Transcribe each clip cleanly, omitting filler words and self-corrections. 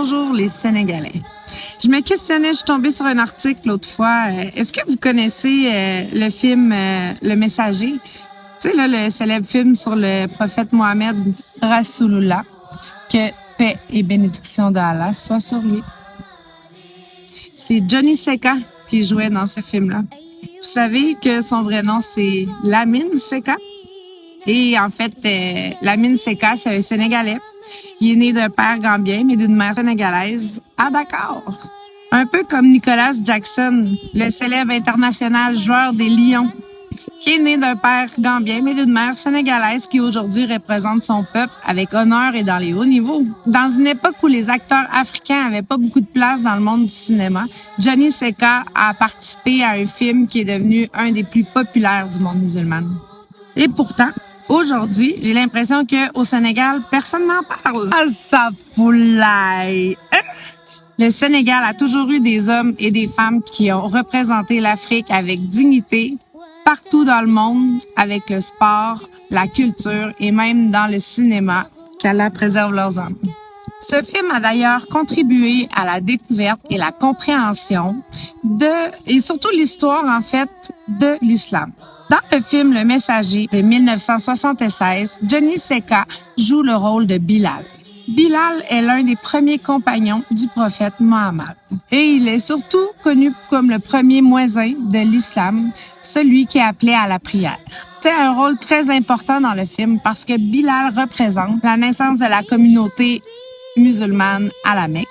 Bonjour les Sénégalais. Je me questionnais, je suis tombée sur un article l'autre fois. Est-ce que vous connaissez le film Le Messager? Tu sais, là, le célèbre film sur le prophète Mohammed Rasulullah. Que paix et bénédiction d'Allah soit sur lui. C'est Johnny Secka qui jouait dans ce film-là. Vous savez que son vrai nom, c'est Lamine Secka. Et en fait, Lamine Secka, c'est un Sénégalais. Il est né d'un père gambien, mais d'une mère sénégalaise à Dakar. Un peu comme Nicolas Jackson, le célèbre international joueur des Lions, qui est né d'un père gambien, mais d'une mère sénégalaise qui aujourd'hui représente son peuple avec honneur et dans les hauts niveaux. Dans une époque où les acteurs africains avaient pas beaucoup de place dans le monde du cinéma, Johnny Secka a participé à un film qui est devenu un des plus populaires du monde musulman. Et pourtant, aujourd'hui, j'ai l'impression qu'au Sénégal, personne n'en parle. Ah, ça foulaille! Le Sénégal a toujours eu des hommes et des femmes qui ont représenté l'Afrique avec dignité partout dans le monde, avec le sport, la culture et même dans le cinéma, qu'Allah préserve leurs âmes. Ce film a d'ailleurs contribué à la découverte et la compréhension et surtout l'histoire, en fait, de l'islam. Dans le film Le Messager de 1976, Johnny Secka joue le rôle de Bilal. Bilal est l'un des premiers compagnons du prophète Mohammed. Et il est surtout connu comme le premier muezzin de l'islam, celui qui appelait à la prière. C'est un rôle très important dans le film parce que Bilal représente la naissance de la communauté musulmane à la Mecque,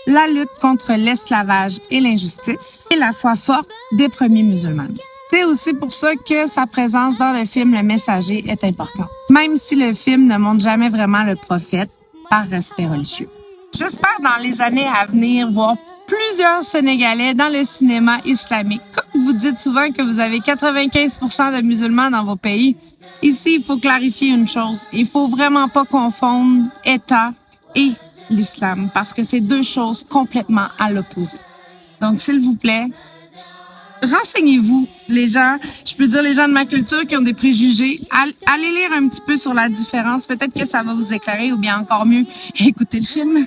la lutte contre l'esclavage et l'injustice et la foi forte des premiers musulmans. C'est aussi pour ça que sa présence dans le film Le Messager est importante, même si le film ne montre jamais vraiment le prophète par respect religieux. J'espère dans les années à venir voir plusieurs Sénégalais dans le cinéma islamique. Comme vous dites souvent que vous avez 95% de musulmans dans vos pays, ici, il faut clarifier une chose. Il faut vraiment pas confondre État et l'islam parce que c'est deux choses complètement à l'opposé. Donc, s'il vous plaît, renseignez-vous, les gens, je peux dire les gens de ma culture qui ont des préjugés, allez lire un petit peu sur la différence. Peut-être que ça va vous éclairer ou bien encore mieux, écoutez le film.